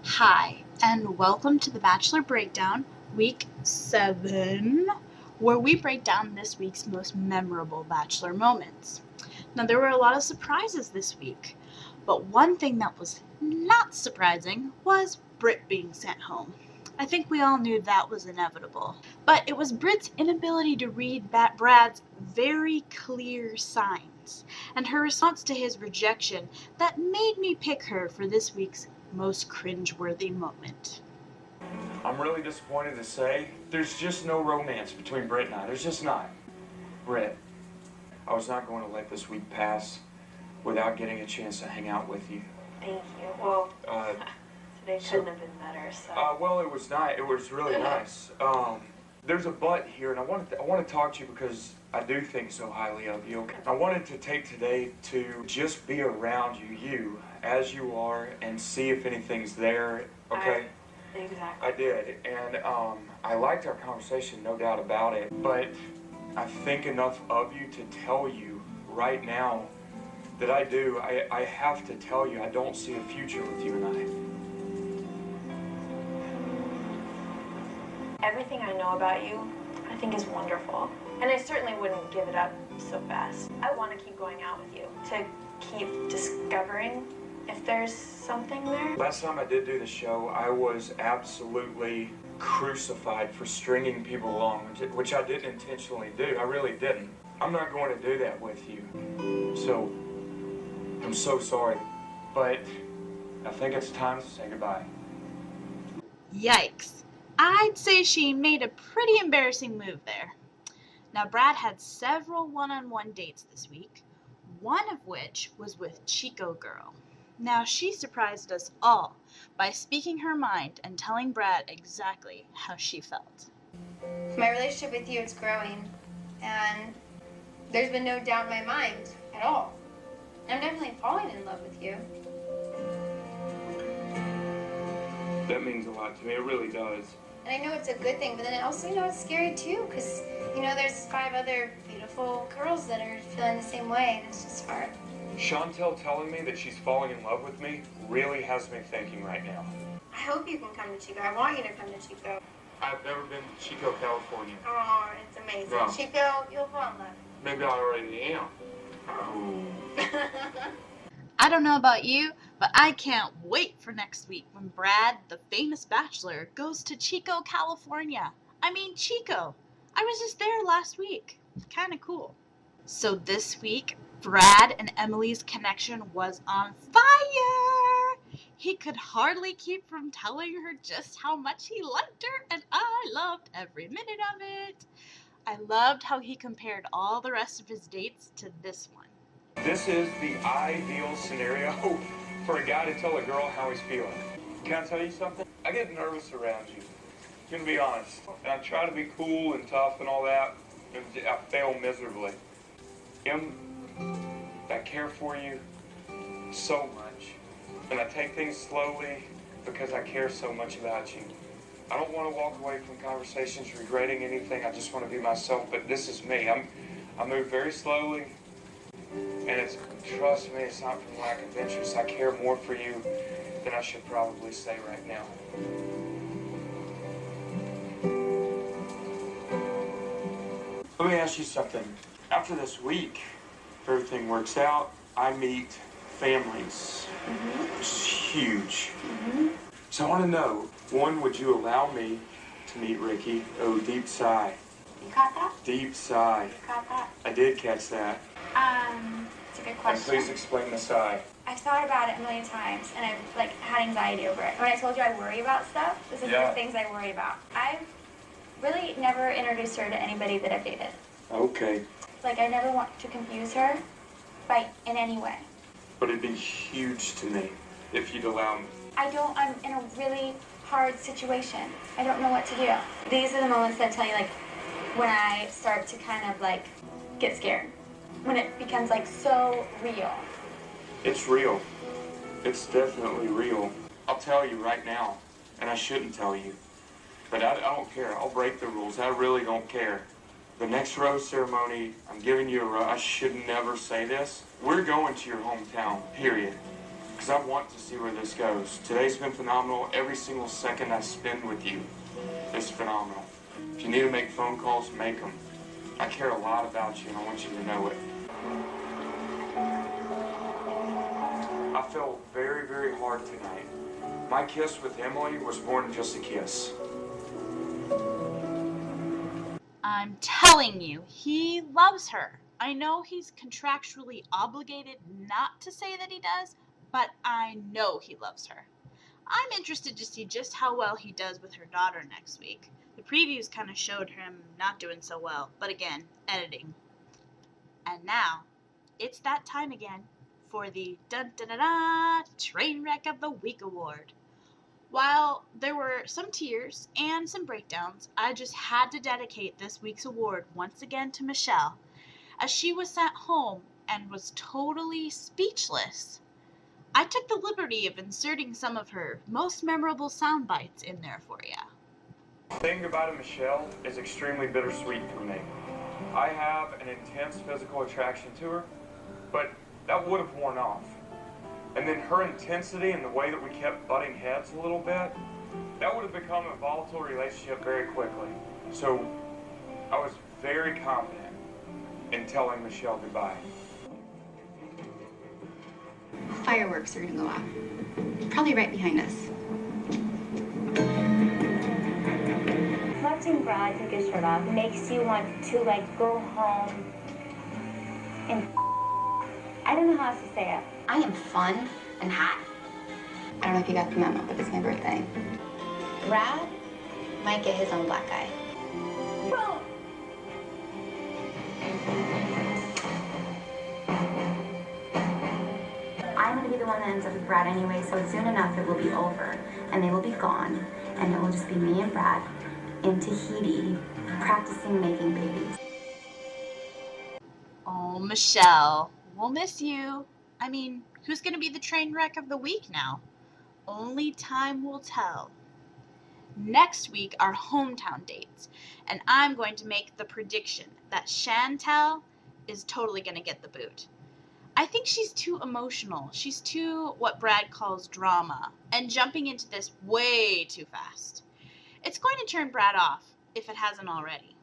Hi, and welcome to the Bachelor Breakdown, Week 7, where we break down this week's most memorable Bachelor moments. Now, there were a lot of surprises this week, but one thing that was not surprising was Britt being sent home. I think we all knew that was inevitable. But it was Britt's inability to read Brad's very clear signs and her response to his rejection that made me pick her for this week's most cringeworthy moment. I'm really disappointed to say there's just no romance between Britt and I. There's just not. Britt, I was not going to let this week pass without getting a chance to hang out with you. Thank you. Well, today couldn't have been better, so. Well, it was nice. It was really nice. There's a but here, and I want to talk to you because I do think so highly of you. I wanted to take today to just be around you as you are, and see if anything's there. Okay. Exactly. I did, and I liked our conversation, no doubt about it. But I think enough of you to tell you right now that I do. I have to tell you, I don't see a future with you and I. Everything I know about you, I think is wonderful. And I certainly wouldn't give it up so fast. I want to keep going out with you, to keep discovering if there's something there. Last time I did do the show, I was absolutely crucified for stringing people along, which I didn't intentionally do. I really didn't. I'm not going to do that with you. So, I'm so sorry. But I think it's time to say goodbye. Yikes. I'd say she made a pretty embarrassing move there. Now, Brad had several one-on-one dates this week, one of which was with Chico Girl. Now, she surprised us all by speaking her mind and telling Brad exactly how she felt. My relationship with you is growing, and there's been no doubt in my mind at all. I'm definitely falling in love with you. That means a lot to me. It really does. And I know it's a good thing, but then I also know it's scary too, because, there's 5 other beautiful girls that are feeling the same way, and it's just hard. Chantel telling me that she's falling in love with me really has me thinking right now. I hope you can come to Chico. I want you to come to Chico. I've never been to Chico, California. Oh, it's amazing. No. Chico, you'll fall in love. Maybe I already am. Oh. I don't know about you, but I can't wait for next week when Brad, the famous bachelor, goes to Chico, California. I mean, Chico. I was just there last week. Kinda cool. So this week, Brad and Emily's connection was on fire! He could hardly keep from telling her just how much he liked her, and I loved every minute of it. I loved how he compared all the rest of his dates to this one. This is the ideal scenario for a guy to tell a girl how he's feeling. Can I tell you something? I get nervous around you. I'm gonna be honest. And I try to be cool and tough and all that, and I fail miserably. I care for you so much. And I take things slowly because I care so much about you. I don't want to walk away from conversations regretting anything. I just want to be myself, but this is me. I move very slowly. And trust me, it's not from lack of interest. I care more for you than I should probably say right now. Let me ask you something. After this week, if everything works out, I meet families, which is huge. So I want to know, one, would you allow me to meet Ricky? Oh, deep sigh. You caught that? Deep sigh. You caught that? I did catch that. It's a good And question. please explain the sigh. I've thought about it a million times, and I've had anxiety over it. When I told you I worry about stuff, this is the things I worry about. I've really never introduced her to anybody that I've dated. Okay. I never want to confuse her in any way. But it'd be huge to me if you'd allow me. I'm in a really hard situation. I don't know what to do. These are the moments that tell you, when I start to kind of, get scared. When it becomes, so real. It's real. It's definitely real. I'll tell you right now, and I shouldn't tell you, but I don't care. I'll break the rules. I really don't care. The next rose ceremony, I'm giving you a rose. I should never say this. We're going to your hometown, period. Because because I want to see where this goes. Today's been phenomenal. Every single second I spend with you is phenomenal. If you need to make phone calls, make them. I care a lot about you, and I want you to know it. I felt very, very hard tonight. My kiss with Emily was more than just a kiss. I'm telling you, he loves her. I know he's contractually obligated not to say that he does, but I know he loves her. I'm interested to see just how well he does with her daughter next week. The previews kind of showed him not doing so well, but again, editing. And now, it's that time again for the dun-dun-dun-dun Train Wreck of the Week award. While there were some tears and some breakdowns, I just had to dedicate this week's award once again to Michelle, as she was sent home and was totally speechless. I took the liberty of inserting some of her most memorable sound bites in there for you. Saying goodbye to Michelle is extremely bittersweet for me. I have an intense physical attraction to her, but that would have worn off. And then her intensity and the way that we kept butting heads a little bit, that would have become a volatile relationship very quickly. So I was very confident in telling Michelle goodbye. Fireworks are gonna go off. Probably right behind us. Watching Brad take his shirt off makes you want to go home and I don't know how else to say it. I am fun and hot. I don't know if you got the memo, but it's my birthday. Brad might get his own black eye. Boom! I'm going to be the one that ends up with Brad anyway, so soon enough it will be over, and they will be gone, and it will just be me and Brad in Tahiti practicing making babies. Oh, Michelle, we'll miss you. I mean, who's going to be the train wreck of the week now? Only time will tell. Next week are hometown dates, and I'm going to make the prediction that Chantel is totally going to get the boot. I think she's too emotional. She's too what Brad calls drama, and jumping into this way too fast. It's going to turn Brad off, if it hasn't already.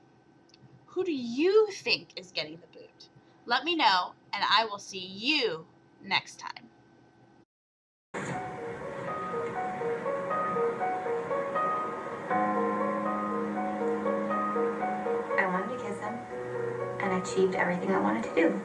Who do you think is getting the boot? Let me know, and I will see you next time. I wanted to kiss him, and I achieved everything I wanted to do.